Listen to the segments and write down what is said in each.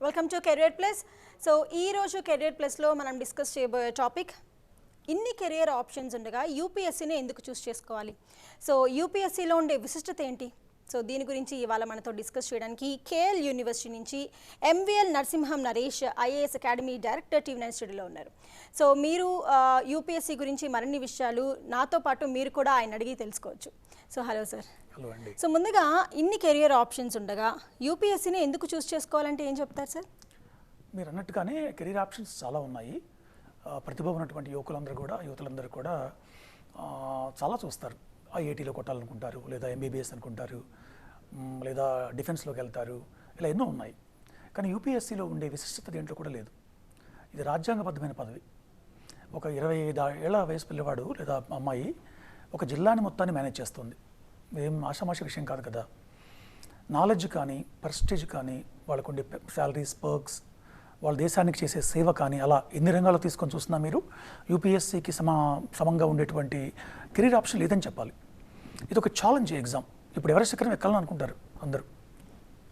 Welcome to career plus. So ఈ రోజు career ప్లస్లో మనం డిస్కస్ చేయబోయే టాపిక్, ఇన్ని కెరియర్ ఆప్షన్స్ ఉండగా యూపీఎస్సీని ఎందుకు చూస్ చేసుకోవాలి, సో యూపీఎస్సీలో ఉండే విశిష్టత ఏంటి, సో దీని గురించి ఇవాళ మనతో డిస్కస్ చేయడానికి కేఎల్ యూనివర్సిటీ నుంచి MVL Narasimham Naresh IAS academy director TV9 స్టూడియోలో ఉన్నారు. సో మీరు యూపీఎస్సీ గురించి మరిన్ని విషయాలు నాతో పాటు మీరు కూడా ఆయన అడిగి తెలుసుకోవచ్చు. So hello sir. హలో అండి. సో ముందుగా ఇన్ని కెరియర్ ఆప్షన్స్ ఉండగా యూపీఎస్సీని ఎందుకు చూస్ చేసుకోవాలంటే ఏం చెప్తారు సార్? మీరు అన్నట్టుగానే కెరీర్ ఆప్షన్స్ చాలా ఉన్నాయి. ప్రతిభ ఉన్నటువంటి యువతులందరూ కూడా చాలా చూస్తారు. ఐఐటీలో కొట్టాలనుకుంటారు, లేదా ఎంబీబీఎస్ అనుకుంటారు, లేదా డిఫెన్స్లోకి వెళ్తారు, ఇలా ఎన్నో ఉన్నాయి. కానీ యూపీఎస్సీలో ఉండే విశిష్టత దేంట్లో కూడా లేదు. ఇది రాజ్యాంగబద్ధమైన పదవి. ఒక 25 ఏళ్ల వయసు పిల్లవాడు లేదా అమ్మాయి ఒక జిల్లాని మొత్తాన్ని మేనేజ్ చేస్తుంది. ఏం ఆషామాషి విషయం కాదు కదా. నాలెడ్జ్ కానీ, ప్రెస్టేజ్ కానీ, వాళ్ళకు ఉండే శాలరీస్, పర్క్స్, వాళ్ళ దేశానికి చేసే సేవ కానీ, అలా ఎన్ని రంగాల్లో తీసుకొని చూస్తున్నా మీరు యూపీఎస్సీకి సమంగా ఉండేటువంటి కెరీర్ ఆప్షన్ లేదని చెప్పాలి. ఇది ఒక ఛాలెంజ్ ఎగ్జామ్. ఇప్పుడు ఎవరెస్ట్ శిఖరం ఎక్కాలని అనుకుంటారు అందరూ.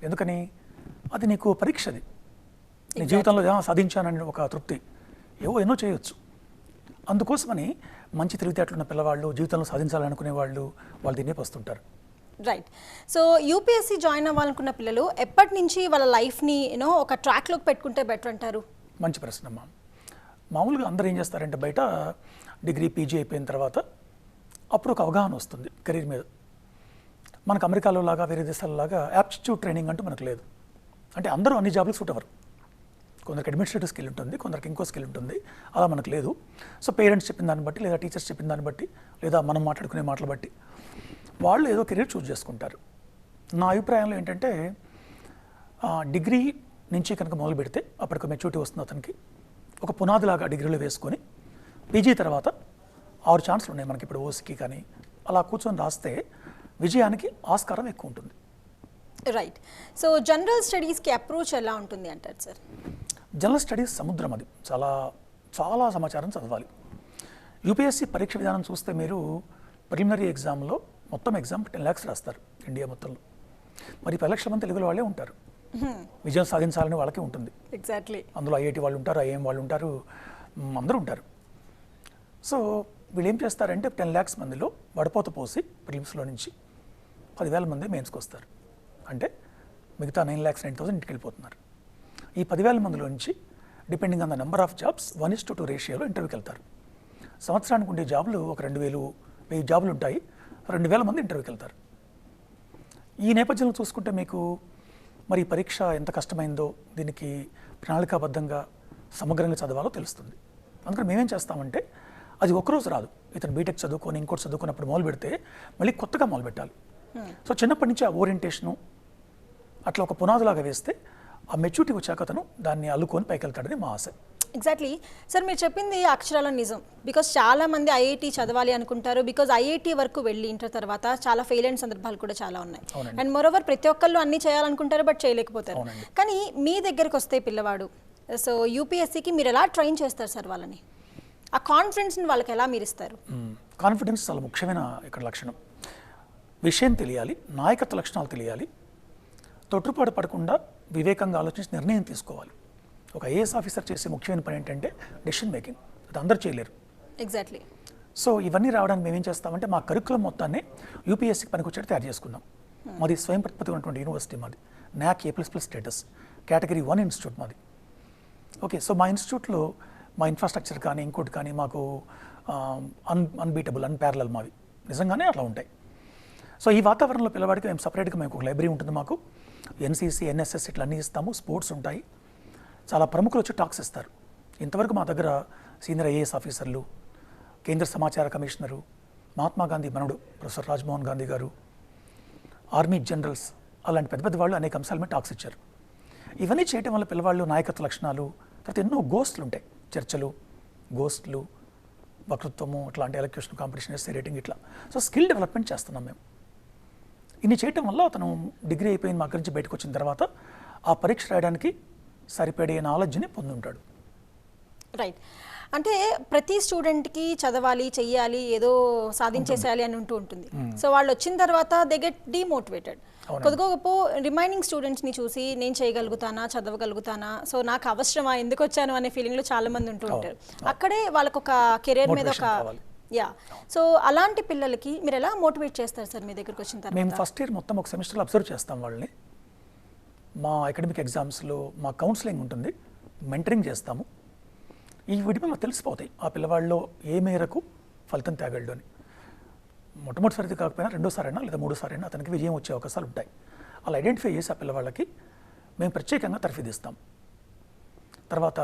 ఎందుకని? అది నీకు పరీక్ష. అది నీ జీవితంలో సాధించానని ఒక తృప్తి. ఎన్నో చేయొచ్చు. అందుకోసమని మంచి తెలివితేటలున్న పిల్లవాళ్ళు, జీవితంలో సాధించాలనుకునే వాళ్ళు దీన్నే వస్తుంటారు. రైట్. సో యూపీఎస్సీ జాయిన్ అవ్వాలనుకున్న పిల్లలు ఎప్పటి నుంచి వాళ్ళ లైఫ్ని ఒక ట్రాక్లోకి పెట్టుకుంటే బెటర్ అంటారు? మంచి ప్రశ్న అమ్మా. మామూలుగా అందరూ ఏం చేస్తారంటే బయట డిగ్రీ, పీజీ అయిపోయిన తర్వాత అప్పుడు ఒక అవగాహన వస్తుంది కెరీర్ మీద. మనకు అమెరికాలో లాగా, వేరే దేశాల లాగా యాప్టిట్యూడ్ ట్రైనింగ్ అంటూ మనకు లేదు. అంటే అందరూ అన్ని జాబ్లు సూట్ అవ్వరు. కొందరికి అడ్మినిస్ట్రేటివ్ స్కిల్ ఉంటుంది, కొందరికి ఇంకో స్కిల్ ఉంటుంది. అలా మనకు లేదు. సో పేరెంట్స్ చెప్పిన దాన్ని బట్టి, లేదా టీచర్స్ చెప్పిన దాన్ని బట్టి, లేదా మనం మాట్లాడుకునే మాటలు బట్టి వాళ్ళు ఏదో కెరీర్ చూస్ చేసుకుంటారు. నా అభిప్రాయంలో ఏంటంటే డిగ్రీ నుంచి కనుక మొదలు పెడితే అప్పటికి మెచ్యూరిటీ వస్తుంది అతనికి. ఒక పునాదిలాగా డిగ్రీలో వేసుకొని పీజీ తర్వాత 6 ఛాన్సులు ఉన్నాయి మనకి ఇప్పుడు ఓసీకి. కానీ అలా కూర్చొని రాస్తే విజయానికి ఆస్కారం ఎక్కువ ఉంటుంది. రైట్. సో జనరల్ స్టడీస్కి అప్రోచ్ ఎలా ఉంటుంది అంటారు సార్? జనరల్ స్టడీస్ సముద్రం. అది చాలా చాలా సమాచారం చదవాలి. యూపీఎస్సీ పరీక్ష విధానం చూస్తే మీరు ప్రిలిమినరీ ఎగ్జామ్లో మొత్తం ఎగ్జామ్ 10 lakhs రాస్తారు ఇండియా మొత్తంలో. మరి 10 లక్షల మంది తెలుగులో వాళ్ళే ఉంటారు. విజయం సాధించాలని వాళ్ళకే ఉంటుంది. ఎగ్జాక్ట్లీ. అందులో ఐఐటి వాళ్ళు ఉంటారు, ఐఏఎం వాళ్ళు ఉంటారు, అందరూ ఉంటారు. సో వీళ్ళు ఏం చేస్తారంటే 10 lakhs మందిలో వడపోత పోసి ప్రిలిమ్స్లో నుంచి 10,000 మంది మెయిన్స్కి వస్తారు. అంటే మిగతా 9,90,000 ఇంటికి వెళ్ళిపోతున్నారు. ఈ 10,000 మందిలో నుంచి depending on the number of jobs 1:2 రేషియోలో ఇంటర్వ్యూకి వెళ్తారు. సంవత్సరానికి ఉండే జాబులు ఒక 2,000 జాబులు ఉంటాయి. 2,000 మంది ఇంటర్వ్యూకి వెళ్తారు. ఈ నేపథ్యంలో చూసుకుంటే మీకు మరి పరీక్ష ఎంత కష్టమైందో, దీనికి ప్రణాళికాబద్ధంగా సమగ్రంగా చదవాలో తెలుస్తుంది. అందుకని మేమేం చేస్తామంటే అది ఒకరోజు రాదు. ఇతను బీటెక్ చదువుకొని ఇంకోటి చదువుకున్నప్పుడు మొదలు పెడితే మళ్ళీ కొత్తగా మొదలు పెట్టాలి. సో చిన్నప్పటి నుంచి ఆ ఓరియంటేషను అట్లా ఒక పునాదులాగా వేస్తే ఆ మెచ్యూరిటీ వచ్చాక అతను దాన్ని అల్లుకొని పైకి వెళ్తాడని మా ఆశ. ఎగ్జాక్ట్లీ సార్, మీరు చెప్పింది అక్షరాల నిజం. బికాస్ చాలా మంది ఐఐటీ చదవాలి అనుకుంటారు. బికాజ్ ఐఐటీ వరకు వెళ్ళి ఇంటర్ తర్వాత చాలా ఫెయిల్ అయిన సందర్భాలు కూడా చాలా ఉన్నాయి. అండ్ మోరోవర్ ప్రతి ఒక్కళ్ళు అన్ని చేయాలనుకుంటారు, బట్ చేయలేకపోతారు. కానీ మీ దగ్గరకు వస్తే పిల్లవాడు, సో యూపీఎస్సీకి మీరు ఎలా ట్రైన్ చేస్తారు సార్ వాళ్ళని? ఆ కాన్ఫిడెన్స్ని వాళ్ళకి ఎలా మీరు ఇస్తారు? కాన్ఫిడెన్స్ చాలా ముఖ్యమైన ఇక్కడ లక్షణం. విషయం తెలియాలి, నాయకత్వ లక్షణాలు తెలియాలి, తొట్టుపాటు పడకుండా వివేకంగా ఆలోచించి నిర్ణయం తీసుకోవాలి. ఒక ఐఏఎస్ ఆఫీసర్ చేసే ముఖ్యమైన పని ఏంటంటే డెసిషన్ మేకింగ్. అది అందరూ చేయలేరు. ఎగ్జాక్ట్లీ. సో ఇవన్నీ రావడానికి మేమేం చేస్తామంటే మా కరికులం మొత్తాన్ని యూపీఎస్సీకి పనికొచ్చేట్టు తయారు చేసుకున్నాం. మాది స్వయం ప్రతిపత్తి ఉన్నటువంటి యూనివర్సిటీ. మాది NAAC A++ status, category 1 institute మాది. ఓకే. సో మా ఇన్స్టిట్యూట్లో మా ఇన్ఫ్రాస్ట్రక్చర్ కానీ ఇంకోటి కానీ మాకు అన్బీటబుల్, అన్పారలల్ మావి. నిజంగానే అట్లా ఉంటాయి. సో ఈ వాతావరణంలో పిల్లవాడికి మేము సపరేట్గా మేము ఒక లైబ్రరీ ఉంటుంది. మాకు NCC, NSS ఇట్లా అన్నీ ఇస్తాము. స్పోర్ట్స్ ఉంటాయి. చాలా ప్రముఖులు వచ్చి టాక్స్ ఇస్తారు. ఇంతవరకు మా దగ్గర సీనియర్ ఐఏఎస్ ఆఫీసర్లు, కేంద్ర సమాచార కమిషనరు, మహాత్మా గాంధీ మనవడు ప్రొఫెసర్ రాజ్మోహన్ గాంధీ గారు, ఆర్మీ జనరల్స్, అలాంటి పెద్ద పెద్ద వాళ్ళు అనేక అంశాల మీద టాక్స్ ఇచ్చారు. ఇవన్నీ చేయడం వల్ల పిల్లవాళ్ళు నాయకత్వ లక్షణాలు, తర్వాత ఎన్నో గోస్ట్లు ఉంటాయి, చర్చలు, గోస్ట్లు, వక్తృత్వము, ఇట్లాంటి ఎలక్యూషన్ కాంపిటీషన్, ఎస్సే రేటింగ్, ఇట్లా. సో స్కిల్ డెవలప్మెంట్ చేస్తున్నాం మేము. ఇన్ని చేయటం వల్ల అతను డిగ్రీ అయిపోయిన మా నుంచి బయటకు వచ్చిన తర్వాత ఆ పరీక్ష రాయడానికి సరిపడే నాలెడ్జ్ని పొందుంటాడు. రైట్. అంటే ప్రతి స్టూడెంట్కి చదవాలి, చెయ్యాలి, ఏదో సాధించేసేయాలి అని ఉంటుంది. సో వాళ్ళు వచ్చిన తర్వాత దే గెట్ డిమోటివేటెడ్. కొద్దిగా గొప్ప రిమైనింగ్ స్టూడెంట్స్ని చూసి నేను చేయగలుగుతానా, చదవగలుగుతానా, సో నాకు అవసరమా, ఎందుకు వచ్చాను అనే ఫీలింగ్లో చాలా మంది ఉంటూ ఉంటారు. అక్కడే వాళ్ళకు ఒక కెరీర్ మీద ఒక సో అలాంటి పిల్లలకి మీరు ఎలా మోటివేట్ చేస్తారు సార్ మీ దగ్గరికి వచ్చిన తర్వాత? మేము ఫస్ట్ ఇయర్ మొత్తం ఒక సెమిస్టర్లో అబ్జర్వ్ చేస్తాం వాళ్ళని. మా అకాడమిక్ ఎగ్జామ్స్లో మా కౌన్సిలింగ్ ఉంటుంది, మెంటరింగ్ చేస్తాము. ఈ వీటి మాకు తెలిసిపోతాయి ఆ పిల్లవాళ్ళలో ఏ మేరకు ఫలితం తేగలడు అని. మొట్టమొదటిసారి కాకపోయినా రెండోసారైనా లేదా మూడోసారైనా అతనికి విజయం వచ్చే అవకాశాలు ఉంటాయి. అలా ఐడెంటిఫై చేసి ఆ పిల్లవాళ్ళకి మేము ప్రత్యేకంగా తర్ఫీదిస్తాం. తర్వాత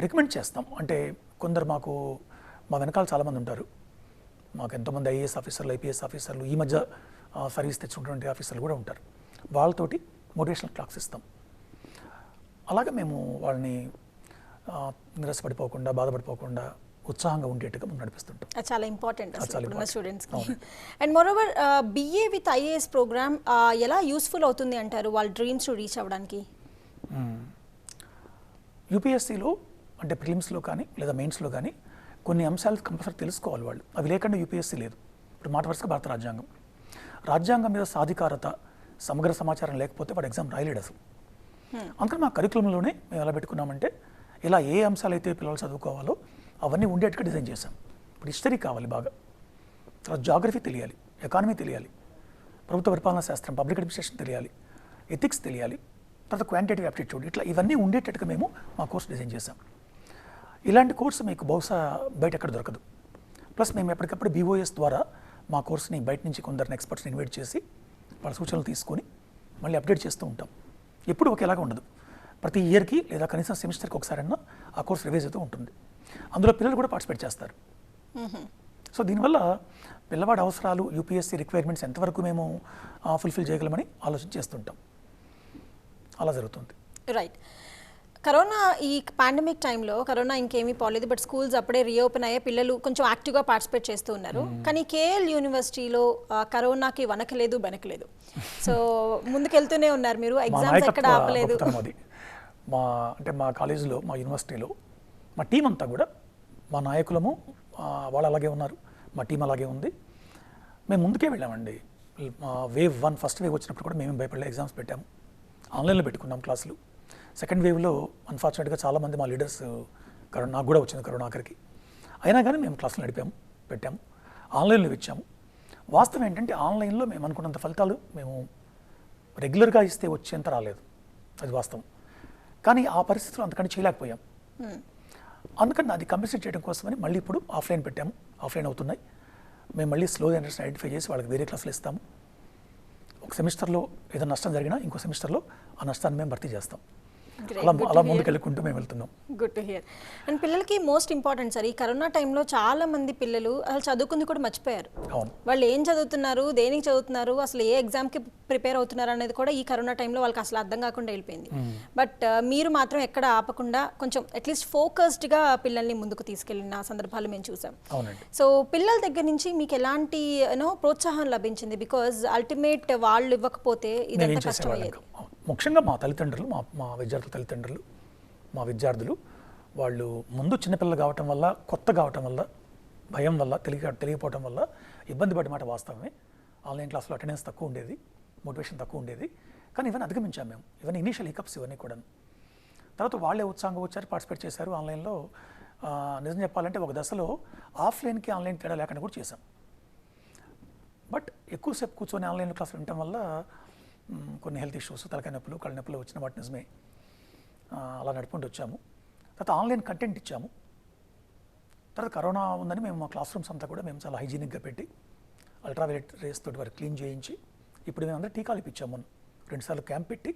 రికమెండ్ చేస్తాం. అంటే కొందరు మా వెనకాల చాలామంది ఉంటారు. మాకు ఎంతోమంది ఐఏఎస్ ఆఫీసర్లు, ఐపీఎస్ ఆఫీసర్లు, ఈ మధ్య సర్వీస్ తెచ్చుకున్నటువంటి ఆఫీసర్లు కూడా ఉంటారు. వాళ్ళతోటి మోటివేషనల్ క్లాక్స్ ఇస్తాం. అలాగే మేము వాళ్ళని నిరాశపడిపోకుండా, బాధపడిపోకుండా, ఉత్సాహంగా ఉండేట్టుగా మనం నడిపిస్తుంటాం. అది చాలా ఇంపార్టెంట్ అసలు స్టూడెంట్స్కి. And moreover BA with IAS program ఎలా యూస్ఫుల్ అవుతుంది అంటారు వాళ్ళ డ్రీమ్స్ రీచ్ అవ్వడానికి? యూపీఎస్సీలో అంటే ప్రిలిమ్స్లో కానీ లేదా మెయిన్స్లో కానీ కొన్ని అంశాలు కంపల్సరీ తెలుసుకోవాలి వాళ్ళు. అవి లేకుండా యూపీఎస్సీ లేదు. ఇప్పుడు మాట వరుసగా భారత రాజ్యాంగం మీద సాధికారత, సమగ్ర సమాచారం లేకపోతే వాడు ఎగ్జామ్ రాయలేడు అసలు. అందుకని మా కరికులంలోనే మేము ఎలా పెట్టుకున్నామంటే ఇలా ఏ అంశాలు అయితే పిల్లలు చదువుకోవాలో అవన్నీ ఉండేట్టుగా డిజైన్ చేశాం. ఇప్పుడు హిస్టరీ కావాలి బాగా, తర్వాత జాగ్రఫీ తెలియాలి, ఎకానమీ తెలియాలి, ప్రభుత్వ పరిపాలనా శాస్త్రం, పబ్లిక్ అడ్మినిస్ట్రేషన్ తెలియాలి, ఎథిక్స్ తెలియాలి, తర్వాత క్వాంటిటేటివ్ యాప్టిట్యూడ్, ఇట్లా ఇవన్నీ ఉండేటట్టుగా మేము మా కోర్స్ డిజైన్ చేశాం. ఇలాంటి కోర్సు మీకు బహుశా బయట ఎక్కడ దొరకదు. ప్లస్ మేము ఎప్పటికప్పుడు బీఓఎస్ ద్వారా మా కోర్స్ని బయట నుంచి కొందరిని ఎక్స్పర్ట్స్ని ఇన్వైట్ చేసి వాళ్ళ సూచనలు తీసుకొని మళ్ళీ అప్డేట్ చేస్తూ ఉంటాం. ఎప్పుడు ఒకేలాగా ఉండదు. ప్రతి ఇయర్కి లేదా కనీసం సెమిస్టర్కి ఒకసారైనా ఆ కోర్స్ రివైజ్ అవుతూ ఉంటుంది. అందులో పిల్లలు కూడా పార్టిసిపేట్ చేస్తారు. సో దీనివల్ల పిల్లవాడి అవసరాలు, యూపీఎస్సీ రిక్వైర్మెంట్స్ ఎంతవరకు మేము ఫుల్ఫిల్ చేయగలమని ఆలోచన చేస్తుంటాం. అలా జరుగుతుంది. రైట్. కరోనా ఈ పాండమిక్ టైంలో కరోనా ఇంకేమీ పోలేదు, బట్ స్కూల్స్ అప్పుడే రీఓపెన్ అయ్యే పిల్లలు కొంచెం యాక్టివ్గా పార్టిసిపేట్ చేస్తూ ఉన్నారు. కానీ కేఎల్ యూనివర్సిటీలో కరోనాకి వనకలేదు బెనకలేదు. సో ముందుకెళ్తూనే ఉన్నారు మీరు, ఎగ్జామ్స్ ఎక్కడ ఆపలేదు. అంటే మా కాలేజీలో, మా యూనివర్సిటీలో మా టీం అంతా కూడా, మా నాయకులము వాళ్ళు అలాగే ఉన్నారు, మా టీం అలాగే ఉంది. మేము ముందుకే వెళ్ళామండి. వేవ్ 1 ఫస్ట్ వేవ్ వచ్చినప్పుడు కూడా మేము భయపడలే, ఎగ్జామ్స్ పెట్టాము, ఆన్లైన్లో పెట్టుకున్నాం క్లాసులు. సెకండ్ వేవ్లో అన్ఫార్చునేట్గా చాలామంది మా లీడర్స్ కరోనా, నాకు కూడా వచ్చింది కరోనా ఆఖరికి, అయినా కానీ మేము క్లాసులు పెట్టాము, ఆన్లైన్లో ఇచ్చాము. వాస్తవం ఏంటంటే ఆన్లైన్లో మేము అనుకున్నంత ఫలితాలు మేము రెగ్యులర్గా ఇస్తే వచ్చేంత రాలేదు, అది వాస్తవం. కానీ ఆ పరిస్థితుల్లో అంతకంటే చేయలేకపోయాం. అందుకని అది కంపెన్సేట్ చేయడం కోసమని మళ్ళీ ఇప్పుడు ఆఫ్లైన్ పెట్టాము, ఆఫ్లైన్ అవుతున్నాయి. మేము మళ్ళీ స్లో జనరేషన్ ఐడెంటిఫై చేసి వాళ్ళకి వేరే క్లాసులు ఇస్తాము. ఒక సెమిస్టర్లో ఏదైనా నష్టం జరిగినా ఇంకో సెమిస్టర్లో ఆ నష్టాన్ని మేము భర్తీ చేస్తాం. అలా ముందుకెళ్ళుకుంటూ మేము వెళ్తున్నాం. Good to hear. అండ్ పిల్లలకి మోస్ట్ ఇంపార్టెంట్ సార్, ఈ కరోనా టైంలో చాలా మంది పిల్లలు అసలు చదువుకుంది కూడా మర్చిపోయారు. వాళ్ళు ఏం చదువుతున్నారు, దేనికి చదువుతున్నారు, అసలు ఏ ఎగ్జామ్కి ప్రిపేర్ అవుతున్నారు అనేది కూడా ఈ కరోనా టైంలో వాళ్ళకి అసలు అర్థం కాకుండా వెళ్ళిపోయింది. బట్ మీరు మాత్రం ఎక్కడ ఆపకుండా కొంచెం అట్లీస్ట్ ఫోకస్డ్గా పిల్లల్ని ముందుకు తీసుకెళ్ళిన సందర్భాలు మేము చూసాం. సో పిల్లల దగ్గర నుంచి మీకు ఎలాంటి ప్రోత్సాహం లభించింది? బికాజ్ అల్టిమేట్ వాళ్ళు ఇవ్వకపోతే ఇదంతా కష్టమయ్యేది. ముఖ్యంగా మా తల్లిదండ్రులు, మా విద్యార్థుల తల్లిదండ్రులు, మా విద్యార్థులు వాళ్ళు ముందు చిన్నపిల్లలు కావటం వల్ల, కొత్త కావటం వల్ల, భయం వల్ల, తెలియకపోవటం వల్ల ఇబ్బంది పడే మాట వాస్తవమే. ఆన్లైన్ క్లాస్లో అటెండెన్స్ తక్కువ ఉండేది, మోటివేషన్ తక్కువ ఉండేది. కానీ ఇవన్నీ అధిగమించాం మేము. ఇవన్నీ ఇనీషియల్ హికప్స్ ఇవన్నీ కూడా. తర్వాత వాళ్ళే ఉత్సాహంగా వచ్చారు, పార్టిసిపేట్ చేశారు ఆన్లైన్లో. నిజం చెప్పాలంటే ఒక దశలో ఆఫ్లైన్కి ఆన్లైన్ తేడా లేకుండా కూడా చేశాం. బట్ ఎక్కువసేపు కూర్చొని ఆన్లైన్ క్లాసులు వినటం వల్ల కొన్ని హెల్త్ ఇష్యూస్, తలకాయ నొప్పులు, కళ్ళ నొప్పులు వచ్చిన వాటి నిజమే. అలా నడుపుకుంటూ వచ్చాము. తర్వాత ఆన్లైన్ కంటెంట్ ఇచ్చాము. తర్వాత కరోనా ఉందని మేము మా క్లాస్ రూమ్స్ అంతా కూడా మేము చాలా హైజీనిక్గా పెట్టి అల్ట్రావైలెట్ రేస్ తోటి వారికి క్లీన్ చేయించి ఇప్పుడు మేము అందరూ టీకాలు ఇప్పించాము. 2 సార్లు క్యాంప్ పెట్టి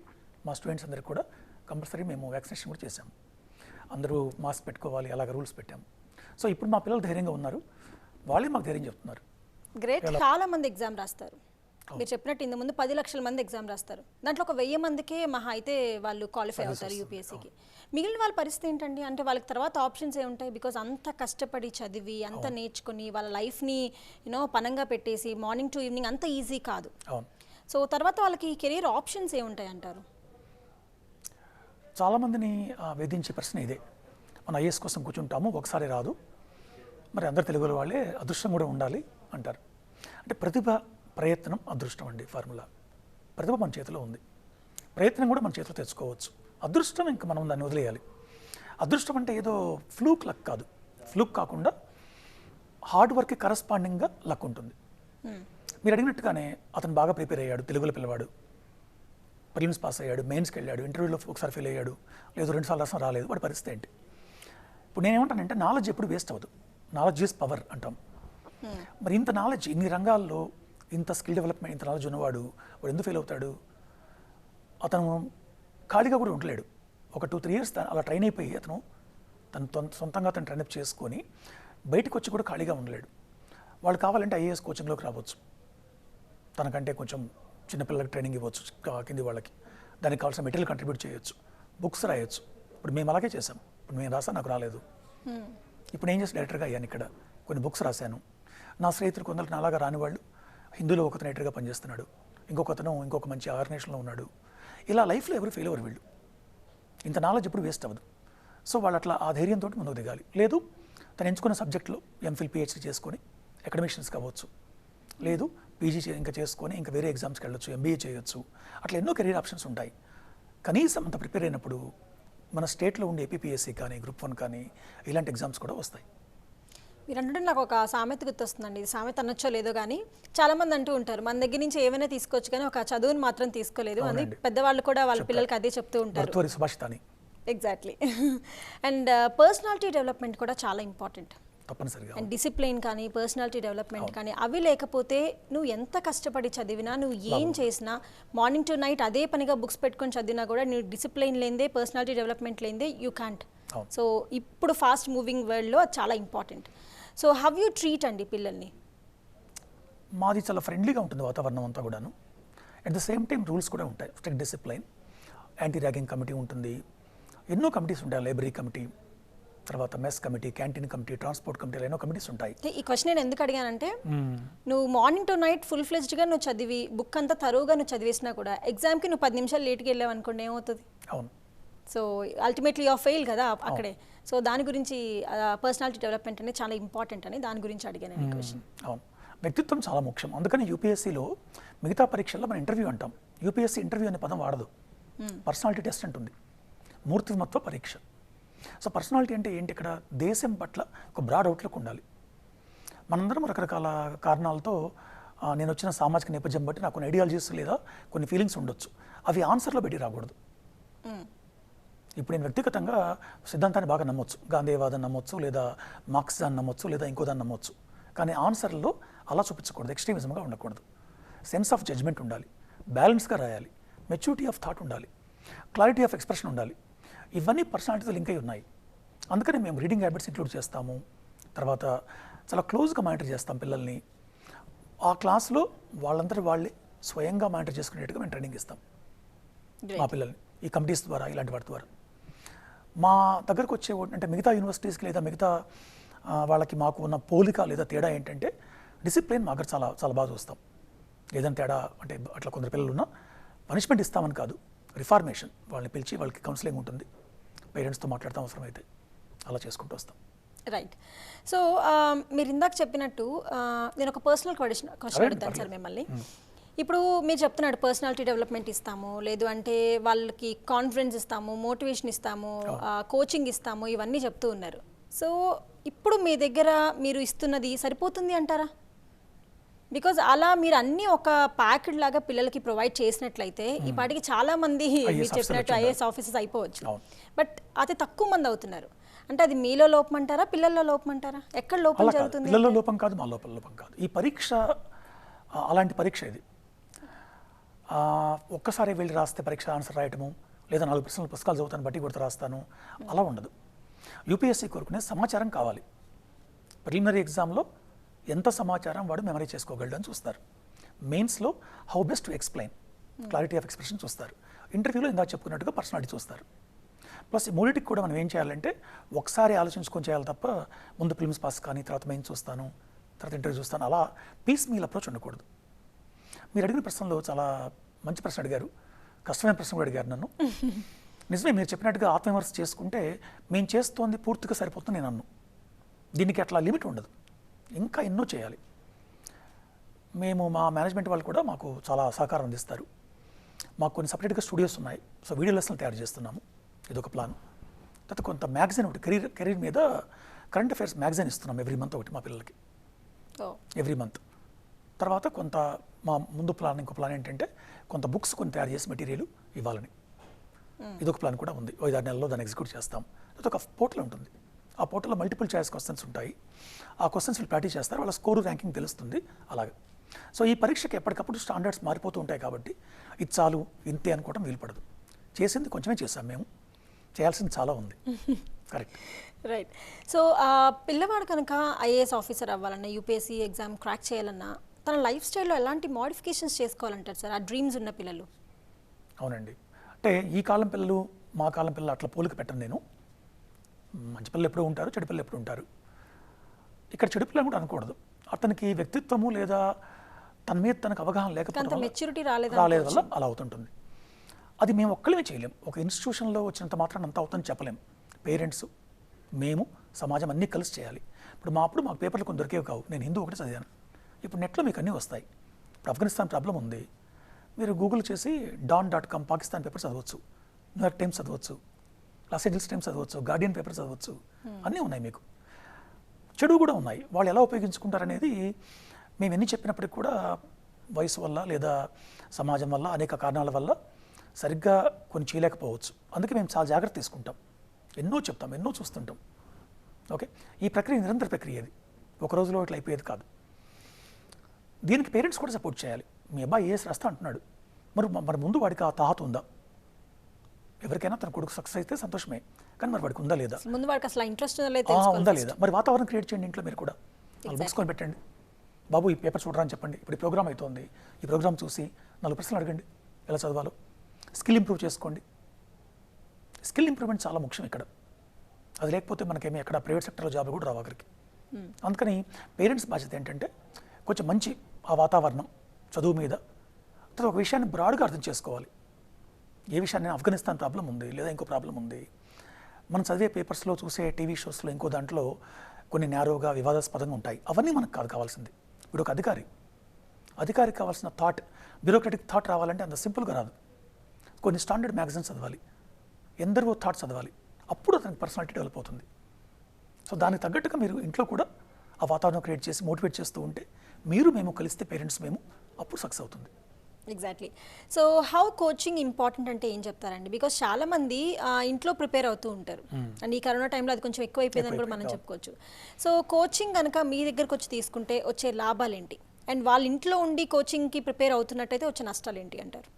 మా స్టూడెంట్స్ అందరికీ కూడా కంపల్సరీ మేము వ్యాక్సినేషన్ కూడా చేశాము. అందరూ మాస్క్ పెట్టుకోవాలి, అలాగ రూల్స్ పెట్టాము. సో ఇప్పుడు మా పిల్లలు ధైర్యంగా ఉన్నారు, వాళ్ళే మాకు ధైర్యం చెప్తున్నారు. గ్రేట్. చాలా మంది ఎగ్జామ్ రాస్తారు. మీరు చెప్పినట్టు ఇంత ముందు 10 లక్షల మంది ఎగ్జామ్ రాస్తారు. దాంట్లో ఒక 1000 మందికే మహా అయితే వాళ్ళు క్వాలిఫై అవుతారు యూపీఎస్సీకి. మిగిలిన వాళ్ళ పరిస్థితి ఏంటండి? అంటే వాళ్ళకి తర్వాత ఆప్షన్స్ ఏముంటాయి? బికాజ్ అంత కష్టపడి చదివి, అంత నేర్చుకుని, వాళ్ళ లైఫ్ని పనంగా పెట్టేసి మార్నింగ్ టు ఈవినింగ్ అంత ఈజీ కాదు. సో తర్వాత వాళ్ళకి కెరీర్ ఆప్షన్స్ ఏముంటాయి అంటారు? చాలామందిని వేధించే ప్రశ్న ఇదే. మన ఐఏఎస్ కోసం కూర్చుంటాము, ఒకసారి రాదు, మరి అందరు తెలుగు వాళ్ళే అదృష్టం కూడా ఉండాలి అంటారు. అంటే ప్రతిభ, ప్రయత్నం, అదృష్టం అండి ఫార్ములా. ప్రతిభ మన చేతిలో ఉంది, ప్రయత్నం కూడా మన చేతిలో తెచ్చుకోవచ్చు. అదృష్టం ఇంకా మనం దాన్ని వదిలేయాలి. అదృష్టం అంటే ఏదో ఫ్లూక్ లక్ కాదు, ఫ్లూక్ కాకుండా హార్డ్ వర్క్కి కరస్పాండింగ్గా లక్ ఉంటుంది. మీరు అడిగినట్టుగానే అతను బాగా ప్రిపేర్ అయ్యాడు, తెలుగులో పిల్లవాడు, ప్రిలిమ్స్ పాస్ అయ్యాడు, మెయిన్స్కి వెళ్ళాడు, ఇంటర్వ్యూలో ఒకసారి ఫెయిల్ అయ్యాడు, లేదు 2 సార్లు రాసిన రాలేదు, వాడి పరిస్థితి ఏంటి? ఇప్పుడు నేనేమంటానంటే నాలెడ్జ్ ఎప్పుడు వేస్ట్ అవ్వదు, నాలెడ్జ్ ఈజ్ పవర్ అంటాం. మరి ఇంత నాలెడ్జ్ ఇన్ని రంగాల్లో ఇంత స్కిల్ డెవలప్మెంట్ ఇంత నాలెడ్జ్ ఉన్నవాడు వాడు ఎందుకు ఫెయిల్ అవుతాడు? అతను ఖాళీగా కూడా ఉండలేడు. ఒక 2-3 ఇయర్స్ అలా ట్రైన్ అయిపోయి అతను సొంతంగా అతను ట్రైనప్ చేసుకొని బయటకు వచ్చి కూడా ఖాళీగా ఉండలేడు. వాళ్ళు కావాలంటే ఐఏఎస్ కోచింగ్లోకి రావచ్చు, తనకంటే కొంచెం చిన్నపిల్లలకి ట్రైనింగ్ ఇవ్వచ్చు, కింది వాళ్ళకి దానికి కావాల్సిన మెటీరియల్ కంట్రిబ్యూట్ చేయొచ్చు, బుక్స్ రాయొచ్చు. ఇప్పుడు మేము అలాగే చేసాం. ఇప్పుడు మేము రాసాను, నాకు రాలేదు. ఇప్పుడు ఏం చేసి డైరెక్టర్గా అయ్యాను, ఇక్కడ కొన్ని బుక్స్ రాశాను. నా స్నేహితులు కొందరు నాలాగా రాని వాళ్ళు హిందీలో ఒకతను ఎడిటర్గా పనిచేస్తున్నాడు, ఇంకొక మంచి ఆర్గనైజేషన్లో ఉన్నాడు. ఇలా లైఫ్లో ఎవరు ఫెయిల్ అవ్వరు వీళ్ళు. ఇంత నాలెడ్జ్ ఎప్పుడు వేస్ట్ అవ్వదు. సో వాళ్ళు అట్లా ఆ ధైర్యంతో ముందుకు దిగాలి. లేదు తను ఎంచుకున్న సబ్జెక్ట్లో ఎంఫిల్ పిహెచ్డీ చేసుకొని అకాడమిషియన్స్ కావచ్చు, లేదు పీజీ ఇంకా చేసుకొని ఇంకా వేరే ఎగ్జామ్స్కి వెళ్ళొచ్చు, ఎంబీఏ చేయొచ్చు. అట్లా ఎన్నో కెరీర్ ఆప్షన్స్ ఉంటాయి. కనీసం అంత ప్రిపేర్ అయినప్పుడు మన స్టేట్లో ఉండే ఏపీపీఎస్సీ కానీ గ్రూప్ 1 కానీ ఇలాంటి ఎగ్జామ్స్ కూడా వస్తాయి. మీరు అంటే నాకు ఒక సామెత గుర్తొస్తుందండి. ఇది సామెత అనొచ్చో లేదో కానీ చాలామంది అంటూ ఉంటారు, మన దగ్గర నుంచి ఏమైనా తీసుకోవచ్చు కానీ ఒక చదువుని మాత్రం తీసుకోలేదు అని. పెద్దవాళ్ళు కూడా వాళ్ళ పిల్లలకి అదే చెప్తూ ఉంటారు. సుభాషితాని. ఎగ్జాక్ట్లీ. అండ్ పర్సనాలిటీ డెవలప్మెంట్ కూడా చాలా ఇంపార్టెంట్. తప్పనిసరిగా. అండ్ డిసిప్లిన్ కానీ పర్సనాలిటీ డెవలప్మెంట్ కానీ అవి లేకపోతే నువ్వు ఎంత కష్టపడి చదివినా, నువ్వు ఏం చేసినా, మార్నింగ్ టు నైట్ అదే పనిగా బుక్స్ పెట్టుకొని చదివినా కూడా నువ్వు డిసిప్లిన్ లేదే, పర్సనాలిటీ డెవలప్మెంట్ లేదే యూ క్యాంట్. సో ఇప్పుడు ఫాస్ట్ మూవింగ్ వరల్డ్లో అది చాలా important. So have you treat అండి పిల్లల్ని? మాది చాలా ఫ్రెండ్లీగా ఉంటుంది వాతావరణం అంతా కూడాను. At the same time rules కూడా ఉంటాయి, strict discipline, anti ragging committee ఉంటుంది, ఎన్నో కమిటీస్ ఉంటాయి, లైబ్రరీ కమిటీ, తర్వాత mess committee, canteen committee, transport committee, ఎన్నో కమిటీస్ ఉంటాయి. ఈ క్వశ్చన్ నేను ఎందుకు అడిగానంటే నువ్వు మార్నింగ్ టు నైట్ ఫుల్ ఫ్లెజ్డ్గా నువ్వు చదివి బుక్ అంతా తరువుగా నువ్వు చదివేసినా కూడా ఎగ్జామ్కి నువ్వు 10 నిమిషాలు లేట్కి వెళ్ళావు అనుకోండి, ఏమవుతుంది? అవును. సో అల్టిమేట్లీ ఆఫ్ ఫెయిల్ కదా అక్కడే. సో దాని గురించి పర్సనాలిటీ డెవలప్మెంట్ అనేది చాలా ఇంపార్టెంట్ అని దాని గురించి అడిగాను ఈ క్వశ్చన్. అవును, వ్యక్తిత్వం చాలా ముఖ్యం. అందుకని యూపీఎస్సీలో మిగతా పరీక్షల్లో మనం ఇంటర్వ్యూ అంటాం, యూపీఎస్సీ ఇంటర్వ్యూ అనే పదం వాడదు, పర్సనాలిటీ టెస్ట్ అంటుంది, మూర్తిమత్వ పరీక్ష. సో పర్సనాలిటీ అంటే ఏంటి? ఇక్కడ దేశం పట్ల ఒక బ్రాడ్ అవుట్లుక్ ఉండాలి. మనందరం రకరకాల కారణాలతో నేను వచ్చిన సామాజిక నేపథ్యం బట్టి నాకు కొన్ని ఐడియాలజీస్ లేదా కొన్ని ఫీలింగ్స్ ఉండొచ్చు, అవి ఆన్సర్లో పెట్టి రాకూడదు. ఇప్పుడు నేను వ్యక్తిగతంగా సిద్ధాంతాన్ని బాగా నమ్మొచ్చు, గాంధీవాదం నమ్మొచ్చు, లేదా మార్క్సిజాన్ని నమ్మొచ్చు, లేదా ఇంకో దాన్ని నమ్మొచ్చు, కానీ ఆన్సర్లో అలా చూపించకూడదు, ఎక్స్ట్రీమిజంగా ఉండకూడదు. సెన్స్ ఆఫ్ జడ్జ్మెంట్ ఉండాలి, బ్యాలెన్స్గా రాయాలి, మెచ్యూరిటీ ఆఫ్ థాట్ ఉండాలి, క్లారిటీ ఆఫ్ ఎక్స్ప్రెషన్ ఉండాలి. ఇవన్నీ పర్సనాలిటీతో లింక్ అయి ఉన్నాయి. అందుకని మేము రీడింగ్ హ్యాబిట్స్ ఇంక్లూడ్ చేస్తాము. తర్వాత చాలా క్లోజ్గా మానిటర్ చేస్తాం పిల్లల్ని. ఆ క్లాస్లో వాళ్ళందరూ వాళ్ళే స్వయంగా మానిటర్ చేసుకునేట్టుగా మేము ట్రైనింగ్ ఇస్తాం మా పిల్లల్ని, ఈ కమిటీస్ ద్వారా, ఇలాంటి వాటి ద్వారా. మా దగ్గరకు వచ్చే అంటే మిగతా యూనివర్సిటీస్కి లేదా మిగతా వాళ్ళకి మాకు ఉన్న పోలిక లేదా తేడా ఏంటంటే డిసిప్లిన్ మా దగ్గర చాలా చాలా బాగా చూస్తాం. ఏదైనా తేడా అంటే అట్లా కొందరు పిల్లలు ఉన్నా పనిష్మెంట్ ఇస్తామని కాదు, రిఫార్మేషన్, వాళ్ళని పిలిచి వాళ్ళకి కౌన్సిలింగ్ ఉంటుంది, పేరెంట్స్తో మాట్లాడతాం అవసరమైతే, అలా చేసుకుంటూ వస్తాం. రైట్. సో మీరు ఇందాక చెప్పినట్టు నేను ఒక పర్సనల్ క్వశ్చన్ అడుగుతాను సార్ మిమ్మల్ని. ఇప్పుడు మీరు చెప్తున్నాడు పర్సనాలిటీ డెవలప్మెంట్ ఇస్తాము, లేదు అంటే వాళ్ళకి కాన్ఫిడెన్స్ ఇస్తాము, మోటివేషన్ ఇస్తాము, కోచింగ్ ఇస్తాము, ఇవన్నీ చెప్తూ ఉన్నారు. సో ఇప్పుడు మీ దగ్గర మీరు ఇస్తున్నది సరిపోతుంది అంటారా? బికాజ్ అలా మీరు అన్నీ ఒక ప్యాకెట్ లాగా పిల్లలకి ప్రొవైడ్ చేసినట్లయితే ఈ పాటికి చాలా మంది మీరు చెప్పినట్టు ఐఏఎస్ ఆఫీసర్స్ అయిపోవచ్చు, బట్ అతి తక్కువ మంది అవుతున్నారు. అంటే అది మీలో లోపం అంటారా, పిల్లల్లో లోపం అంటారా? ఎక్కడ లోపం జరుగుతుంది? పిల్లల్లో లోపం కాదు, మా లోపం కాదు. ఈ పరీక్ష అలాంటి పరీక్ష ఇది. ఒక్కసారి వెళ్ళి రాస్తే పరీక్ష ఆన్సర్ రాయటము, లేదా 4 ప్రశ్నలు పుస్తకాలు చదువుతాను బట్టి కొడుతూ రాస్తాను, అలా ఉండదు. యూపీఎస్సీ కోరుకునే సమాచారం కావాలి. ప్రిలిమినరీ ఎగ్జామ్లో ఎంత సమాచారం వాడు మెమరీ చేసుకోగలడు అని చూస్తారు. మెయిన్స్లో how best to explain, clarity of expression చూస్తారు. ఇంటర్వ్యూలో ఇందాక చెప్పుకున్నట్టుగా పర్సనాలిటీ చూస్తారు. ప్లస్ ఈ మూడింటికి కూడా మనం ఏం చేయాలంటే ఒకసారి ఆలోచించుకొని చేయాలి తప్ప ముందు ప్రిలిమ్స్ పాస్ కానీ తర్వాత మెయిన్ చూస్తాను, తర్వాత ఇంటర్వ్యూ చూస్తాను, అలా పీస్ మీల్ అప్రోచ్ ఉండకూడదు. మీరు అడిగిన ప్రశ్నలో చాలా మంచి ప్రశ్న అడిగారు, కష్టమైన ప్రశ్న కూడా అడిగారు నన్ను. నిజమే, మీరు చెప్పినట్టుగా ఆత్మవిమర్శ చేసుకుంటే మేము చేస్తోంది పూర్తిగా సరిపోతుంది నేను అన్ను. దీనికి అట్లా లిమిట్ ఉండదు, ఇంకా ఎన్నో చేయాలి. మేము మా మేనేజ్మెంట్ వాళ్ళు కూడా మాకు చాలా సహకారం అందిస్తారు. మాకు కొన్ని సపరేట్గా స్టూడియోస్ ఉన్నాయి. సో వీడియో లెసన్లు తయారు చేస్తున్నాము, ఇదొక ప్లాన్. తర్వాత కొంత మ్యాగజైన్ ఒకటి కెరీర్ మీద కరెంట్ అఫైర్స్ మ్యాగజైన్ ఇస్తున్నాం ఎవ్రీ మంత్ ఒకటి మా పిల్లలకి, ఎవ్రీ మంత్. తర్వాత కొంత మా ముందు ప్లాన్, ఇంకో ప్లాన్ ఏంటంటే కొంత బుక్స్ కొన్ని తయారు చేసి మెటీరియల్ ఇవ్వాలని, ఇదొక ప్లాన్ కూడా ఉంది. 5-6 నెలల్లో దాన్ని ఎగ్జిక్యూట్ చేస్తాం. తర్వాత ఒక పోర్టల్ ఉంటుంది, ఆ పోర్టల్లో మల్టిపుల్ చాయిస్ క్వశ్చన్స్ ఉంటాయి. ఆ క్వశ్చన్స్ వీళ్ళు ప్రాక్టీస్ చేస్తారు, వాళ్ళ స్కోరు ర్యాంకింగ్ తెలుస్తుంది అలాగే. సో ఈ పరీక్షకి ఎప్పటికప్పుడు స్టాండర్డ్స్ మారిపోతూ ఉంటాయి కాబట్టి ఇది చాలు ఇంతే అనుకోవడం వీలు పడదు. చేసింది కొంచెమే చేసాం మేము, చేయాల్సింది చాలా ఉంది. Correct, right. సో పిల్లవాడు కనుక ఐఏఎస్ ఆఫీసర్ అవ్వాలన్నా, యూపీఎస్సీ ఎగ్జామ్ క్రాక్ చేయాలన్నా తన లైఫ్ స్టైల్లో ఎలాంటి మోడిఫికేషన్స్ చేసుకోవాలంటారు సార్, ఆ డ్రీమ్స్ ఉన్న పిల్లలు? అవునండి, అంటే ఈ కాలం పిల్లలు మా కాలం పిల్లలు అట్లా పోలిక పెట్టను నేను. మంచి పిల్లలు ఎప్పుడూ ఉంటారు, చెడు పిల్లలు ఎప్పుడు ఉంటారు. ఇక్కడ చెడు పిల్లలు కూడా అనకూడదు. అతనికి వ్యక్తిత్వము లేదా తన మీద తనకు అవగాహన లేకపోతే మెచ్యూరిటీ రాలేదు వల్ల అలా అవుతుంటుంది. అది మేము ఒక్కళ్ళమే చేయలేం. ఒక ఇన్స్టిట్యూషన్లో వచ్చినంత మాత్రం అంత అవుతుందని చెప్పలేం. పేరెంట్స్, మేము, సమాజం అన్నీ కలిసి చేయాలి. ఇప్పుడు మాకు పేపర్లు కొన్ని దొరికేవి కావు. నేను హిందూ ఒకటి చదివాను, ఇప్పుడు నెట్లో మీకు అన్నీ వస్తాయి. ఇప్పుడు ఆఫ్ఘనిస్తాన్ ప్రాబ్లం ఉంది, మీరు గూగుల్ చేసి dawn.com పాకిస్తాన్ పేపర్ చదవచ్చు, న్యూయార్క్ టైమ్స్ చదవచ్చు, లాస్ ఏంజల్స్ టైమ్స్ చదవచ్చు, గార్డియన్ పేపర్ చదవచ్చు, అన్నీ ఉన్నాయి మీకు. చెడు కూడా ఉన్నాయి, వాళ్ళు ఎలా ఉపయోగించుకుంటారనేది మేము ఎన్ని చెప్పినప్పటికి కూడా వయసు వల్ల లేదా సమాజం వల్ల అనేక కారణాల వల్ల సరిగ్గా కొన్ని చేయలేకపోవచ్చు. అందుకే మేము చాలా జాగ్రత్త తీసుకుంటాం, ఎన్నో చెప్తాం, ఎన్నో చూస్తుంటాం. ఓకే, ఈ ప్రక్రియ నిరంతర ప్రక్రియ, అది ఒక రోజులో ఇట్లా అయిపోయేది కాదు. దీనికి పేరెంట్స్ కూడా సపోర్ట్ చేయాలి. మీ అబ్బాయి ఏఎస్ రాస్తా అంటున్నాడు, మరి ముందు వాడికి ఆ తాహత ఉందా? ఎవరికైనా తన కొడుకు సక్సెస్ అయితే సంతోషమే, కానీ మరి వాడికి ఉందా లేదా, ముందు వాడికి అసలు ఇంట్రెస్ట్ ఉందా లేదా? మరి వాతావరణం క్రియేట్ చేయండి ఇంట్లో మీరు కూడా. వాళ్ళు బుక్స్ కొని పెట్టండి, బాబు ఈ పేపర్ చూడరా అని చెప్పండి, ఇప్పుడు ఈ ప్రోగ్రామ్ అవుతుంది, ఈ ప్రోగ్రామ్ చూసి 4 ప్రశ్నలు అడగండి ఎలా చదవాలో. స్కిల్ ఇంప్రూవ్ చేసుకోండి. స్కిల్ ఇంప్రూవ్మెంట్ చాలా ముఖ్యం ఇక్కడ. అది లేకపోతే మనకేమీ ఎక్కడ ప్రైవేట్ సెక్టర్లో జాబ్లు కూడా రావు అక్కడికి. అందుకని పేరెంట్స్ బాధ్యత ఏంటంటే కొంచెం మంచి ఆ వాతావరణం చదువు మీద. తర్వాత ఒక విషయాన్ని బ్రాడ్గా అర్థం చేసుకోవాలి. ఏ విషయాన్ని, ఆఫ్ఘనిస్తాన్ ప్రాబ్లం ఉంది లేదా ఇంకో ప్రాబ్లం ఉంది, మనం చదివే పేపర్స్లో చూసే టీవీ షోస్లో ఇంకో దాంట్లో కొన్ని నేరోగా వివాదాస్పదంగా ఉంటాయి. అవన్నీ మనకు కావాల్సింది. ఇప్పుడు ఒక అధికారికి కావాల్సిన థాట్, బ్యూరోక్రటిక్ థాట్ రావాలంటే అంత సింపుల్గా రాదు. కొన్ని స్టాండర్డ్ మ్యాగజైన్స్ చదవాలి, ఎందరో థాట్స్ చదవాలి, అప్పుడు అతనికి పర్సనాలిటీ డెవలప్ అవుతుంది. సో దానికి తగ్గట్టుగా మీరు ఇంట్లో కూడా ఆ వాతావరణం క్రియేట్ చేసి మోటివేట్ చేస్తూ ఉంటే మేము కలిస్తే పేరెంట్స్ అప్పుడు సక్సెస్ అవుతుంది. Exactly. So how coaching important అంటే ఏం చెప్తారండి? బికాస్ చాలా మంది ఇంట్లో ప్రిపేర్ అవుతూ ఉంటారు, అండ్ ఈ కరోనా టైంలో అది కొంచెం ఎక్కువ అయిపోయిందని కూడా మనం చెప్పుకోవచ్చు. సో కోచింగ్ కనుక మీ దగ్గరకు వచ్చి తీసుకుంటే వచ్చే లాభాలు ఏంటి, అండ్ వాళ్ళ ఇంట్లో ఉండి కోచింగ్కి ప్రిపేర్ అవుతున్నట్టయితే వచ్చే నష్టాలు ఏంటి అంటారు?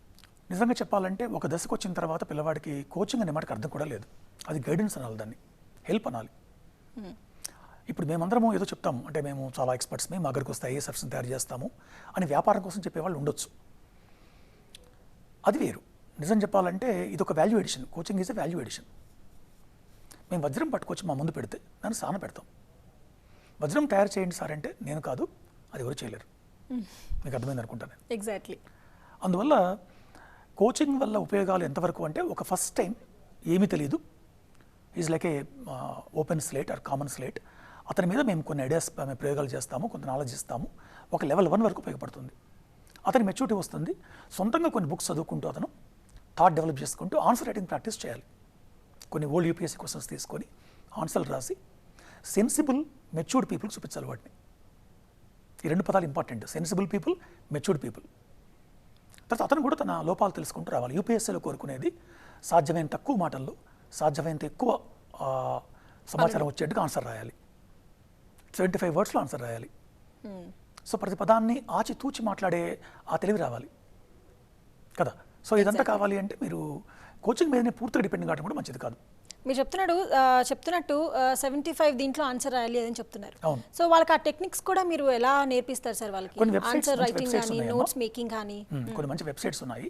నిజంగా చెప్పాలంటే ఒక దశకు వచ్చిన తర్వాత పిల్లవాడికి కోచింగ్ అనే మాటకి అర్థం కూడా లేదు. అది గైడెన్స్ అనాలి, దాన్ని హెల్ప్ అనాలి. ఇప్పుడు మేమందరము ఏదో చెప్తాము, అంటే మేము చాలా ఎక్స్పర్ట్స్, మేము మా దగ్గరకు వస్తే ఐఏఎస్ఎఫ్స్ని తయారు చేస్తాము అని వ్యాపారం కోసం చెప్పేవాళ్ళు ఉండొచ్చు. అది వేరు. నిజం చెప్పాలంటే ఇది ఒక value addition. Coaching is a value addition. మేము వజ్రం పట్టుకొచ్చి మా ముందు పెడితే దాన్ని సాన పెడతాం. వజ్రం తయారు చేయండి సార్ అంటే నేను కాదు, అది ఎవరు చేయలేరు. మీకు అర్థమైంది అనుకుంటాను. ఎగ్జాక్ట్లీ. అందువల్ల కోచింగ్ వల్ల ఉపయోగాలు ఎంతవరకు అంటే, ఒక ఫస్ట్ టైం ఏమీ తెలియదు, is like a open slate or common slate. అతని మీద మేము కొన్ని ఐడియాస్, మేము ప్రయోగాలు చేస్తాము, కొంత నాలెడ్జ్ ఇస్తాము. ఒక లెవెల్ 1 వరకు ఉపయోగపడుతుంది. అతని మెచ్యూరిటీ వస్తుంది. సొంతంగా కొన్ని బుక్స్ చదువుకుంటూ అతను థాట్ డెవలప్ చేసుకుంటూ ఆన్సర్ రైటింగ్ ప్రాక్టీస్ చేయాలి. కొన్ని ఓల్డ్ యూపీఎస్సీ క్వశ్చన్స్ తీసుకొని ఆన్సర్లు రాసి సెన్సిబుల్ మెచ్యూర్డ్ పీపుల్ చూపించాలి వాటిని. ఈ 2 పదాలు important, sensible people, matured people. తర్వాత అతను కూడా తన లోపాలు తెలుసుకుంటూ రావాలి. యూపీఎస్సీలో కోరుకునేది సాధ్యమైన తక్కువ మాటల్లో సాధ్యమైనంత ఎక్కువ సమాచారం వచ్చేట్టుగా ఆన్సర్ రాయాలి. 75 వర్డ్స్లో ఆన్సర్ రాయాలి. సో ప్రతి పదాన్ని ఆచితూచి మాట్లాడే ఆ తెలివి రావాలి కదా. సో ఇదంతా కావాలి అంటే మీరు కోచింగ్ మీదనే పూర్తిగా డిపెండ్ కావడం కూడా మంచిది కాదు. మీరు చెప్తున్నట్టు 75 దీంట్లో ఆన్సర్ రాయాలి అని చెప్తున్నారు. అవును. సో వాళ్ళకి ఆ టెక్నిక్స్ కూడా మీరు ఎలా నేర్పిస్తారు సార్ వాళ్ళకి? ఆన్సర్ రైటింగ్ కానీ, నోట్స్ మేకింగ్ కానీ కొన్ని మంచి వెబ్సైట్స్ ఉన్నాయి.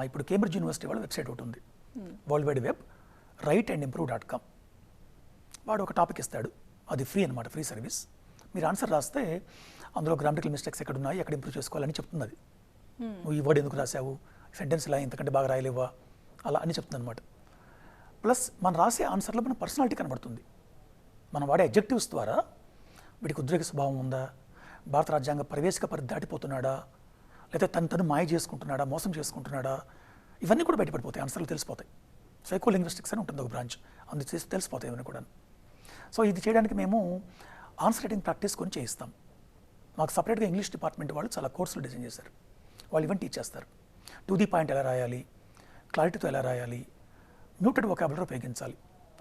ఇప్పుడు కేంబ్రిడ్జ్ యూనివర్సిటీ వాళ్ళ వెబ్సైట్ ఒకటి ఉంది, వరల్డ్ వైడ్ వెబ్, writeandimprove.com. వాడు ఒక టాపిక్ ఇస్తాడు, అది ఫ్రీ అనమాట, ఫ్రీ సర్వీస్. మీరు ఆన్సర్ రాస్తే అందులో గ్రామటికల్ మిస్టేక్స్ ఎక్కడ ఉన్నాయి, ఎక్కడ ఇంప్రూవ్ చేసుకోవాలని చెప్తుంది. అది నువ్వు ఈ వర్డ్ ఎందుకు రాసావు, సెంటెన్స్ ఇలా ఇంతకంటే బాగా రాయలేవా, అలా అని చెప్తుంది అనమాట. ప్లస్ మనం రాసే ఆన్సర్లో మన పర్సనాలిటీ కనబడుతుంది. మనం వాడే అడ్జెక్టివ్స్ ద్వారా వీడికి ఉద్రేక స్వభావం ఉందా, భారత రాజ్యాంగ ప్రవేశిక పరిధి దాటిపోతున్నాడా, లేదా తను మాయ చేసుకుంటున్నాడా, మోసం చేసుకుంటున్నాడా, ఇవన్నీ కూడా బయటపడిపోతాయి, ఆన్సర్లు తెలిసిపోతాయి. సైకో లింగ్విస్టిక్స్ అని ఉంటుంది ఒక బ్రాంచ్, అందుకు తెలిసిపోతాయి ఇవన్నీ కూడా. సో ఇది చేయడానికి మేము ఆన్సర్ రైటింగ్ ప్రాక్టీస్ కొని చేయిస్తాం. మాకు సపరేట్గా ఇంగ్లీష్ డిపార్ట్మెంట్ వాళ్ళు చాలా కోర్సులు డిజైన్ చేశారు. వాళ్ళు ఇవన్నీ టీచ్ చేస్తారు. టు ది పాయింట్ ఎలా రాయాలి, క్లారిటీతో ఎలా రాయాలి, మ్యూటెడ్ వొకాబులరీ ఉపయోగించాలి,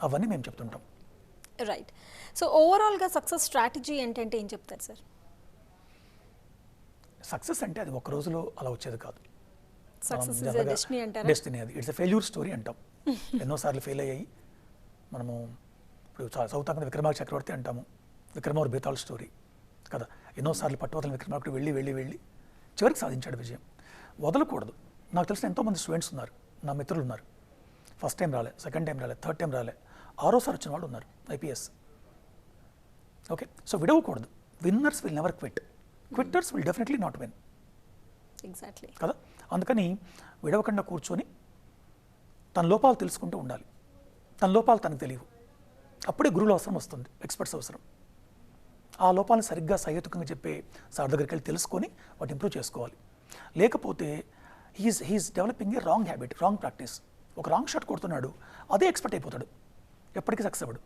అవన్నీ మేము చెప్తుంటాం. రైట్. సో ఓవరాల్గా సక్సెస్ స్ట్రాటజీ ఏంటంటే ఏం చెప్తారు సార్? సక్సెస్ అంటే అది ఒక రోజులో అలా వచ్చేది కాదు. సక్సెస్ ఇస్ ఎ డెస్టినీ అంటారా? డెస్టినీ, అది ఇట్స్ ఎ ఫెయిల్యూర్ స్టోరీ అంటాం. ఎన్నోసార్లు ఫెయిల్ అయ్యాయి మనము. ఇప్పుడు చదువుతాం విక్రమార్క చక్రవర్తి అంటాము, విక్రమార్ బేతాళ్ స్టోరీ కదా. ఎన్నోసార్లు పట్టువదలని విక్రమార్కుడు వెళ్ళి చివరికి సాధించాడు విజయం. వదలకూడదు. నాకు తెలిసిన ఎంతోమంది స్టూడెంట్స్ ఉన్నారు, నా మిత్రులు ఉన్నారు, ఫస్ట్ టైం రాలే, సెకండ్ టైం రాలే, థర్డ్ టైం రాలే, 6వ వచ్చిన వాళ్ళు ఉన్నారు IPS. ఓకే, సో విడవకూడదు. Winners will never quit, quitters will definitely not win. Exactly కదా, అందుకని విడవకుండా కూర్చొని తన లోపాలు తెలుసుకుంటూ ఉండాలి. తన లోపాలు తనకు తెలియవు, అప్పుడే గురువుల అవసరం వస్తుంది, ఎక్స్పర్ట్స్ అవసరం. ఆ లోపాలను సరిగ్గా సహేతుకంగా చెప్పే సార్ దగ్గరికి వెళ్ళి తెలుసుకొని వాటి ఇంప్రూవ్ చేసుకోవాలి. లేకపోతే he is developing a wrong habit, wrong practice. ఒక రాంగ్ షాట్ కొడుతున్నాడు, అదే ఎక్స్పర్ట్ అయిపోతాడు, ఎప్పటికీ సక్సెస్ అవ్వడు.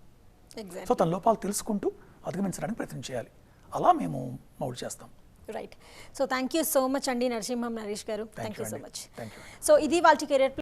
సో తన లోపాలు తెలుసుకుంటూ అధిగమించడానికి ప్రయత్నం చేయాలి. అలా మేము మౌల్డ్ చేస్తాం. Right. So thank you so much అండి నరసింహం నరేష్ గారు. Thank you so much. Thank you. So ఇది వాళ్ళ కెరియర్